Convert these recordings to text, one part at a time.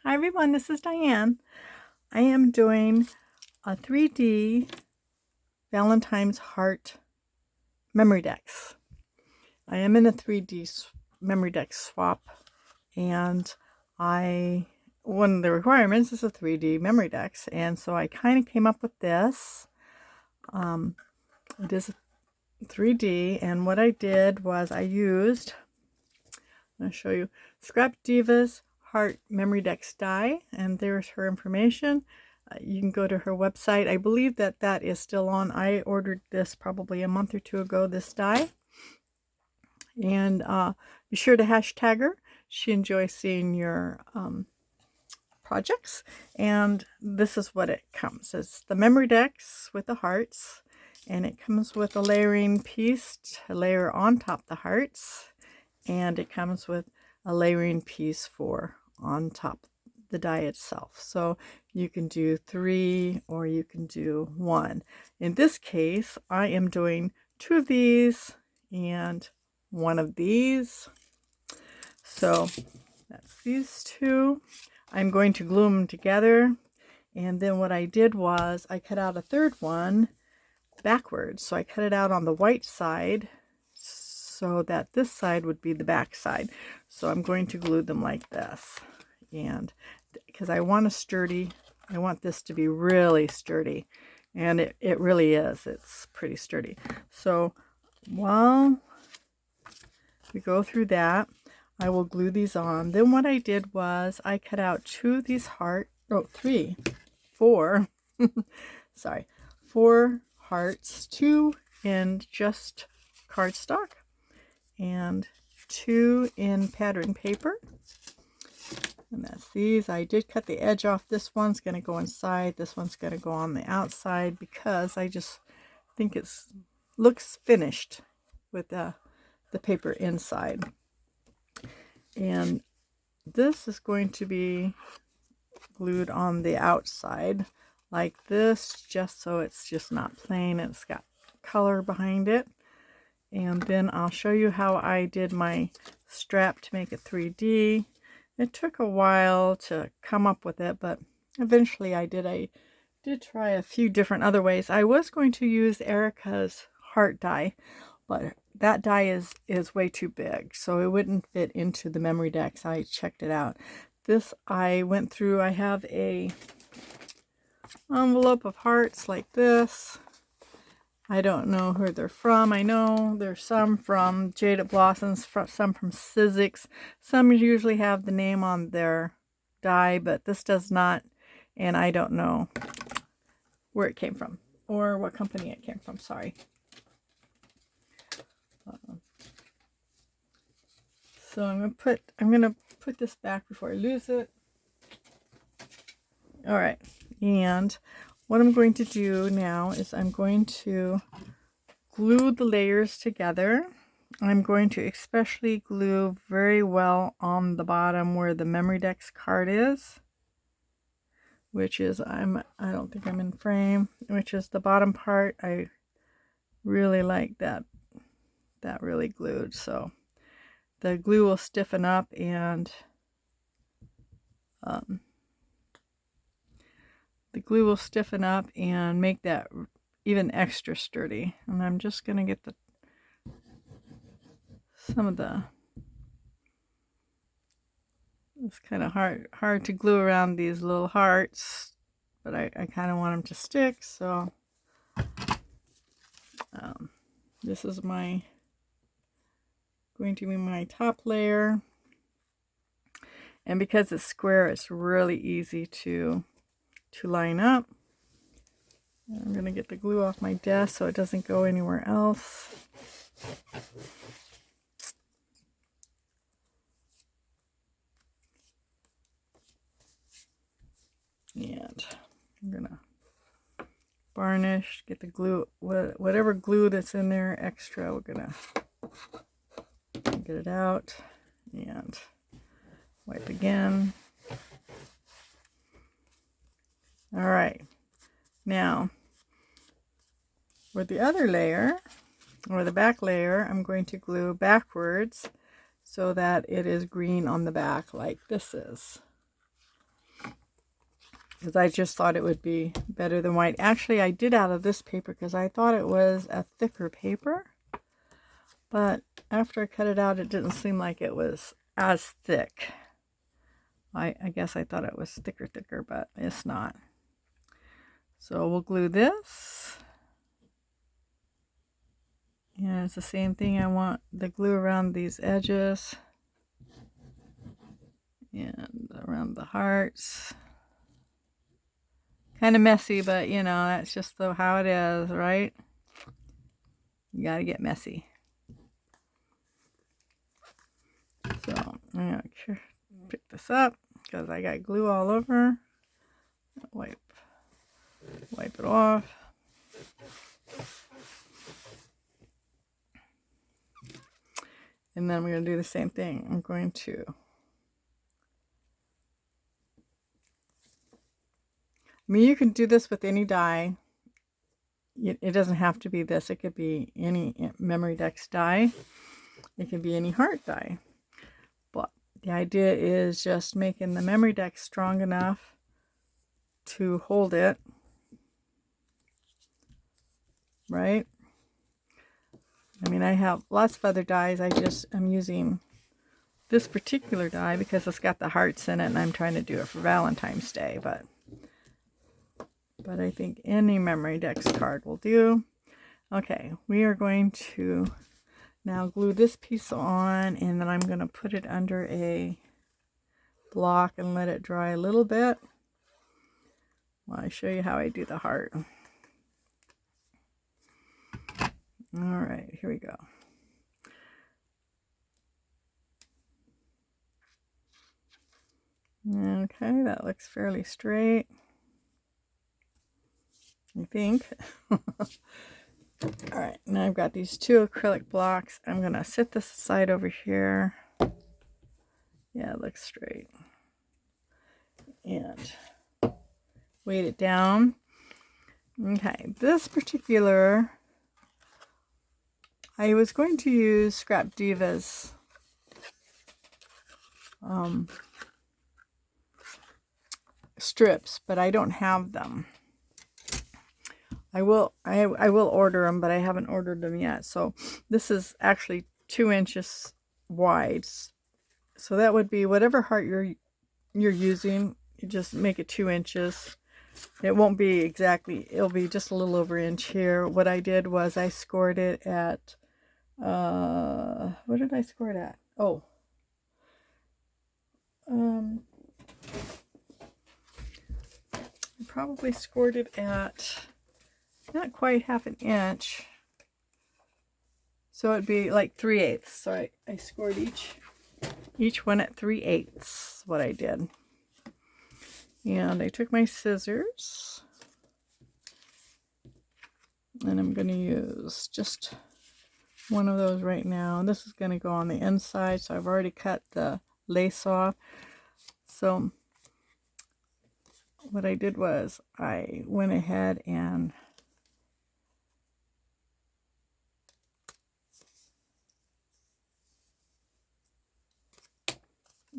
Hi everyone, this is Diane. I am doing a 3D Valentine's Heart memory decks. I am in a 3D memory deck swap, and one of the requirements is a 3D memory decks, and so I kind of came up with this. It is 3D, and what I did was I'm going to show you Scrap Diva's Heart Memory Decks die, and there's her information. You can go to her website. I believe that is still on. I ordered this probably a month or two ago, this die. And be sure to hashtag her. She enjoys seeing your projects. And this is what it comes. It's the memory decks with the hearts. And it comes with a layering piece to layer on top the hearts. And it comes with a layering piece for on top the die itself. So you can do 3 or you can do 1. In this case, I am doing 2 of these and 1 of these. So that's these 2. I'm going to glue them together. And then what I did was I cut out a third one backwards. So I cut it out on the white side so that this side would be the back side. So I'm going to glue them like this. And because I want this to be really sturdy, and it really is. It's pretty sturdy. So while we go through that, I will glue these on. Then what I did was I cut out 2 of these 4 sorry, 4 hearts, 2 in just cardstock and 2 in pattern paper. And that's these. I did cut the edge off. This one's going to go inside. This one's going to go on the outside because I just think it looks finished with the paper inside. And this is going to be glued on the outside like this, just so it's just not plain. It's got color behind it. And then I'll show you how I did my strap to make it 3D. It took a while to come up with it, but eventually I did. I did try a few different other ways. I was going to use Erica's heart die, but that die is way too big, so it wouldn't fit into the memory decks. I checked it out. This I went through. I have a envelope of hearts like this. I don't know who they're from. I know there's some from Jaded Blossoms, some from Sizzix. Some usually have the name on their die, but this does not. And I don't know where it came from or what company it came from. Sorry. So I'm gonna put this back before I lose it. All right, and what I'm going to do now is I'm going to glue the layers together. I'm going to especially glue very well on the bottom where the Memory Decks card is, which is, I don't think I'm in frame, which is the bottom part. I really like that really glued. So the glue will stiffen up and make that even extra sturdy. And I'm just going to get it's kind of hard to glue around these little hearts, but I kind of want them to stick. So this is going to be my top layer. And because it's square, it's really easy to line up. I'm going to get the glue off my desk so it doesn't go anywhere else. And I'm going to varnish, get the glue, whatever glue that's in there extra, we're going to get it out and wipe again. All right, now for the other layer, or the back layer, I'm going to glue backwards so that it is green on the back like this is. because I just thought it would be better than white. Actually, I did out of this paper because I thought it was a thicker paper. But after I cut it out, it didn't seem like it was as thick. I guess I thought it was thicker, but it's not. So we'll glue this. And it's the same thing. I want the glue around these edges and around the hearts. Kind of messy, but you know, that's just how it is, right? You gotta get messy. So I'm gonna pick this up because I got glue all over. Wipe it off. And then we're going to do the same thing. I'm going to you can do this with any die. It doesn't have to be this. It could be any Memdex die. It can be any heart die. But the idea is just making the Memdex strong enough to hold it. Right? I mean, I have lots of other dies. I'm using this particular die because it's got the hearts in it, and I'm trying to do it for Valentine's Day. But I think any Memdex card will do. Okay, we are going to now glue this piece on, and then I'm going to put it under a block and let it dry a little bit while I show you how I do the heart. All right, here we go. Okay, that looks fairly straight, I think. All right, now I've got these two acrylic blocks. I'm going to set this aside over here. Yeah, it looks straight. And weight it down. Okay, this particular, I was going to use Scrap Diva's strips, but I don't have them. I will order them, but I haven't ordered them yet. So this is actually 2 inches wide. So that would be whatever heart you're using. You just make it 2 inches. It won't be exactly, it'll be just a little over an inch here. What I did was I scored it at, what did I score it at? Oh, I probably scored it at not quite half an inch. So it'd be like 3/8. So I scored each one at 3/8, what I did. And I took my scissors, and I'm going to use just one of those right now. And this is going to go on the inside, so I've already cut the lace off. So what I did was I went ahead and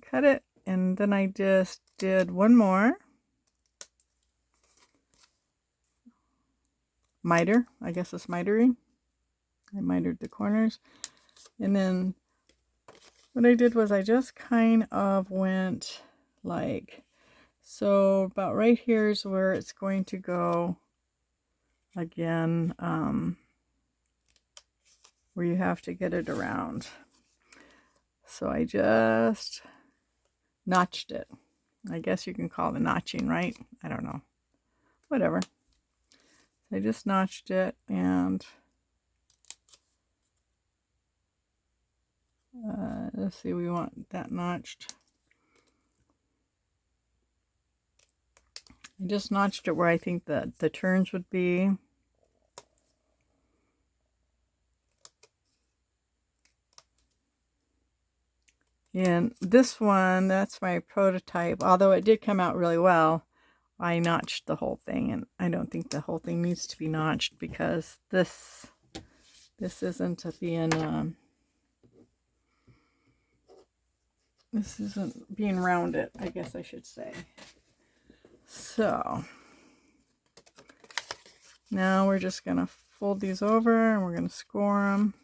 cut it, and then I just did one more miter. I guess it's mitery. I mitered the corners, and then what I did was I just kind of went like so. About right here is where it's going to go again, where you have to get it around. So I just notched it. I guess you can call it notching, right? I don't know. Whatever. I just notched it, and let's see, we want that notched. I just notched it where I think the turns would be. And this one, that's my prototype. Although it did come out really well, I notched the whole thing, and I don't think the whole thing needs to be notched because this isn't being rounded, I guess I should say. So now we're just going to fold these over and we're going to score them.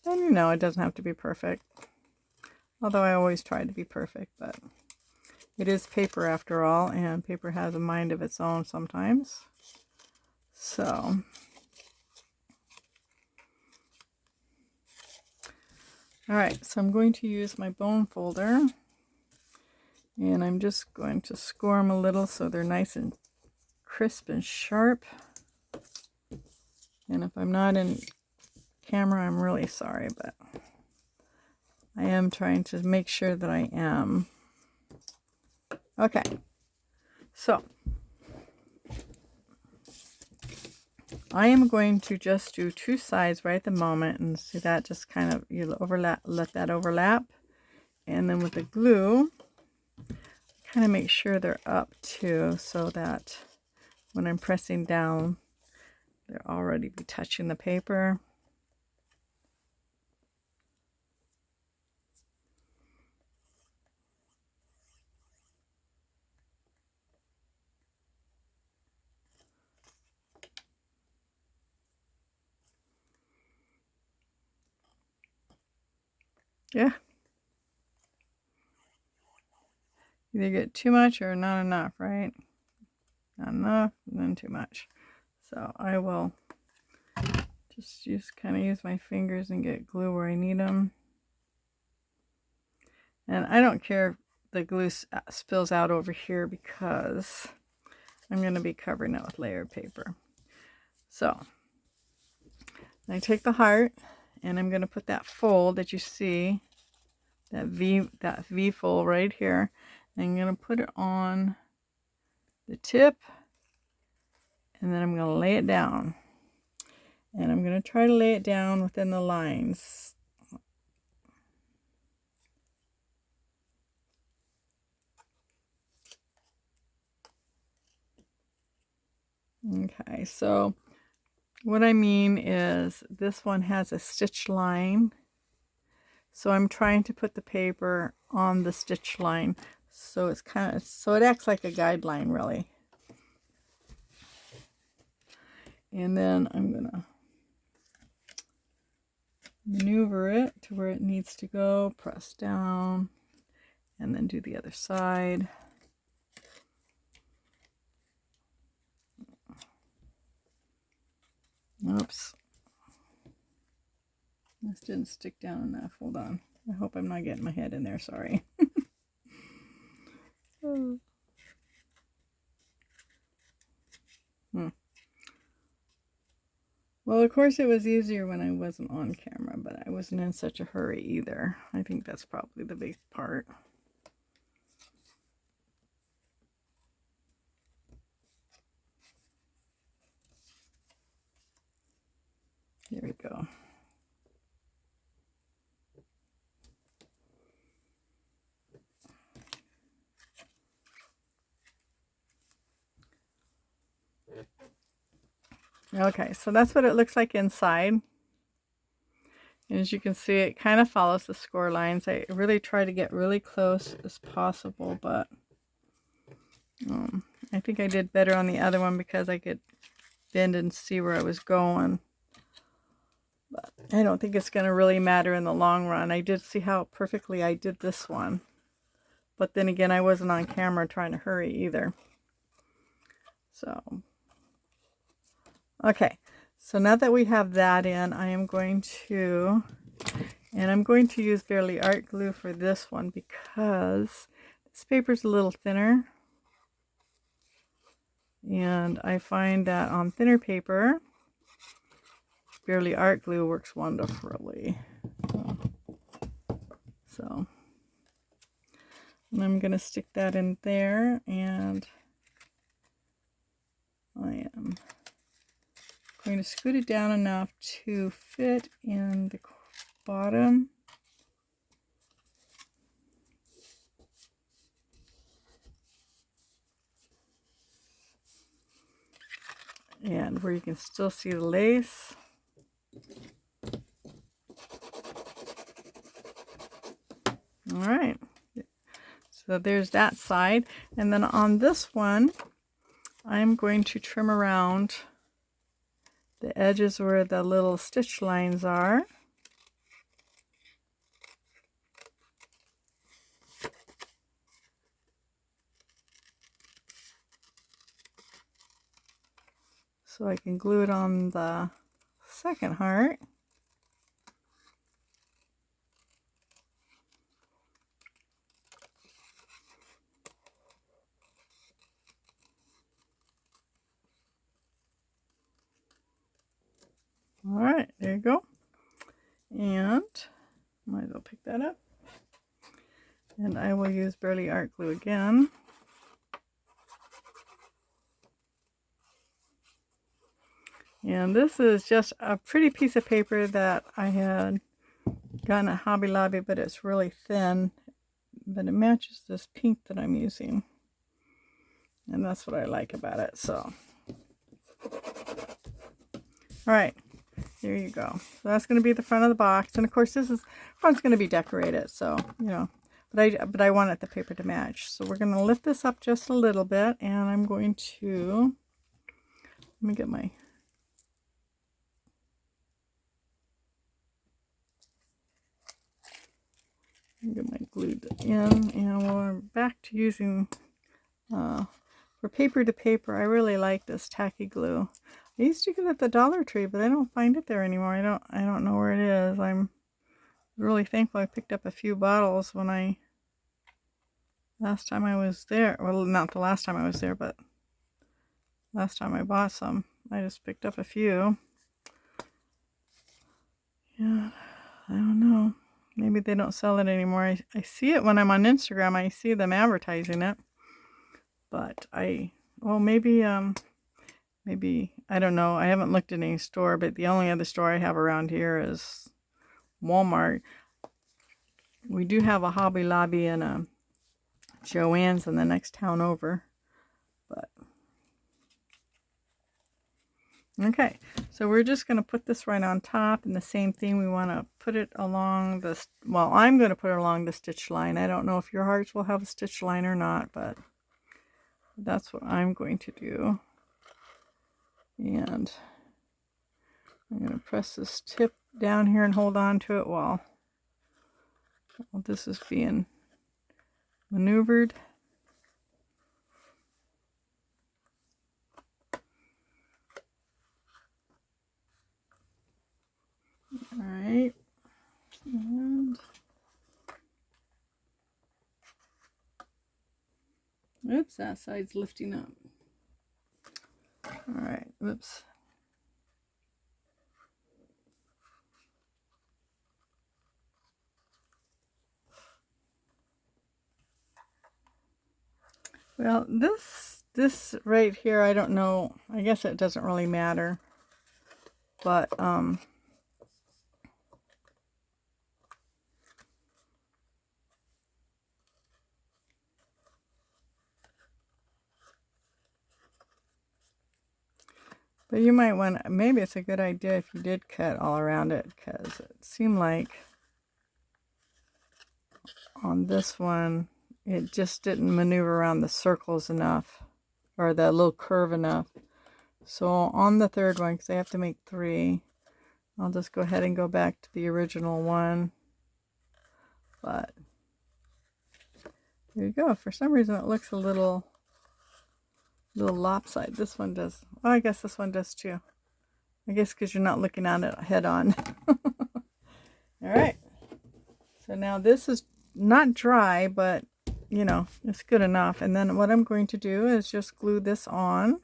And you know, it doesn't have to be perfect. Although I always try to be perfect, but it is paper after all, and paper has a mind of its own sometimes. So alright, so I'm going to use my bone folder, and I'm just going to score them a little so they're nice and crisp and sharp. And if I'm not in camera, I'm really sorry, but I am trying to make sure that I am. Okay, so I am going to just do two sides right at the moment, and see that just kind of, you overlap, let that overlap, and then with the glue kind of make sure they're up too, so that when I'm pressing down they'll already be touching the paper. Yeah. Either get too much or not enough, right? Not enough, and then too much. So I will just kind of use my fingers and get glue where I need them. And I don't care if the glue spills out over here because I'm going to be covering it with layered paper. So I take the heart and I'm going to put that fold that you see, that V fold right here. I'm going to put it on the tip, and then I'm going to lay it down. And I'm going to try to lay it down within the lines. Okay, so what I mean is this one has a stitch line. So I'm trying to put the paper on the stitch line. So it's kind of, so it acts like a guideline really. And then I'm going to maneuver it to where it needs to go, press down, and then do the other side. Oops. This didn't stick down enough. Hold on. I hope I'm not getting my head in there. Sorry. Well, of course, it was easier when I wasn't on camera, but I wasn't in such a hurry either. I think that's probably the big part. There we go. Okay, so that's what it looks like inside. And as you can see, it kind of follows the score lines. I really try to get really close as possible, but I think I did better on the other one because I could bend and see where I was going. But I don't think it's going to really matter in the long run. I did see how perfectly I did this one. But then again, I wasn't on camera trying to hurry either. So, okay. So now that we have that in, I am going to, and I'm going to use Barely Art glue for this one because this paper's a little thinner. And I find that on thinner paper, Barely Art glue works wonderfully. So, and I'm going to stick that in there, and I am going to scoot it down enough to fit in the bottom. And where you can still see the lace. All right. So there's that side. And then on this one, I'm going to trim around the edges where the little stitch lines are. So I can glue it on the second heart. All right, there you go. And might as well pick that up. And I will use Burley Art Glue again. And this is just a pretty piece of paper that I had gotten at Hobby Lobby, but it's really thin. But it matches this pink that I'm using. And that's what I like about it. So, all right, there you go. So that's going to be the front of the box. And of course, front's going to be decorated. So, you know, but I wanted the paper to match. So we're going to lift this up just a little bit, and I'm going to, let me get my glued in, and we're back to using for paper to paper. I really like this tacky glue. I used to get it at the Dollar Tree, but I don't find it there anymore. I don't know where it is. I'm really thankful I picked up a few bottles when last time I was there. Well, not the last time I was there, but last time I bought some. I just picked up a few. Yeah, I don't know. Maybe they don't sell it anymore. I see it when I'm on Instagram. I see them advertising it. But maybe, I don't know. I haven't looked at any store, but the only other store I have around here is Walmart. We do have a Hobby Lobby and a Joann's in the next town over. But okay, so we're just going to put this right on top, and the same thing, we want to put it along the, well, I'm going to put it along the stitch line. I don't know if your hearts will have a stitch line or not, but that's what I'm going to do. And I'm going to press this tip down here and hold on to it while this is being maneuvered. All right. And oops, that side's lifting up. All right, whoops. Well, this right here, I don't know. I guess it doesn't really matter. But you might want, maybe it's a good idea if you did cut all around it, because it seemed like on this one, it just didn't maneuver around the circles enough, or the little curve enough. So on the third one, because I have to make 3, I'll just go ahead and go back to the original one. But there you go. For some reason, it looks a little lopsided. This one does. Oh, I guess this one does too. I guess because you're not looking at it head on. All right. So now this is not dry, but you know, it's good enough. And then what I'm going to do is just glue this on.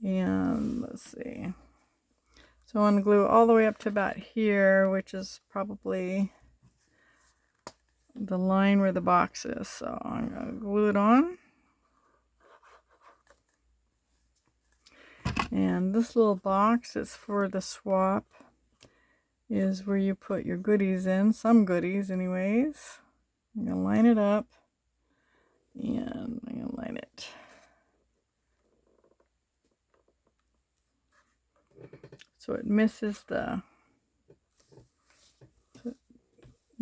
And let's see. So I want to glue all the way up to about here, which is probably the line where the box is. So I'm going to glue it on. And this little box is for the swap, is where you put your goodies in, some goodies anyways. I'm going to line it up, and I'm going to line it. So it misses the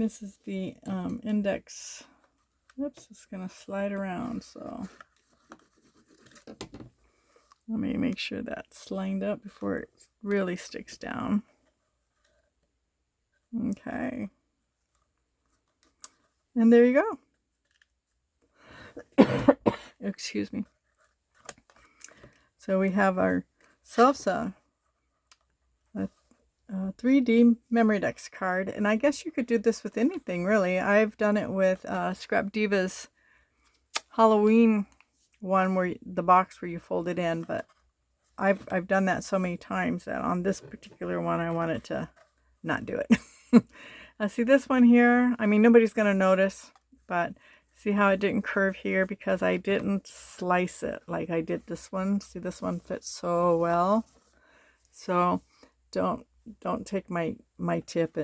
This is the index. Oops, it's going to slide around, so let me make sure that's lined up before it really sticks down. Okay. And there you go. Excuse me. So we have ourselves a 3D Memdex card, and I guess you could do this with anything really. I've done it with Scrap Diva's Halloween one, where the box where you fold it in, but I've done that so many times that on this particular one I wanted to not do it. See this one here, I mean nobody's gonna notice, but see how it didn't curve here because I didn't slice it like I did this one. See, this one fits so well. So don't take my tip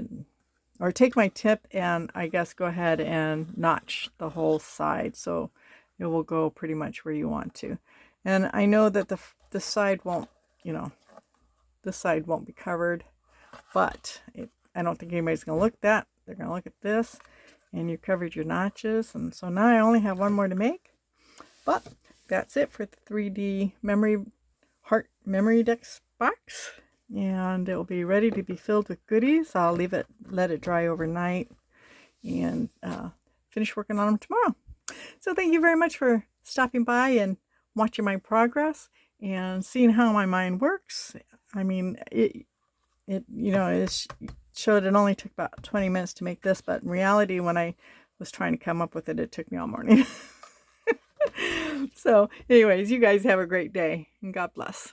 or take my tip and I guess go ahead and notch the whole side so it will go pretty much where you want to. And I know that the side won't, this side won't be covered, but I don't think anybody's going to look at that. They're going to look at this, and you covered your notches. And so now I only have one more to make, but that's it for the 3D Heart Memdex box. And it will be ready to be filled with goodies. I'll let it dry overnight, and finish working on them tomorrow. So thank you very much for stopping by and watching my progress and seeing how my mind works. I mean, it showed it only took about 20 minutes to make this, but in reality, when I was trying to come up with it, it took me all morning. So anyways, you guys have a great day, and God bless.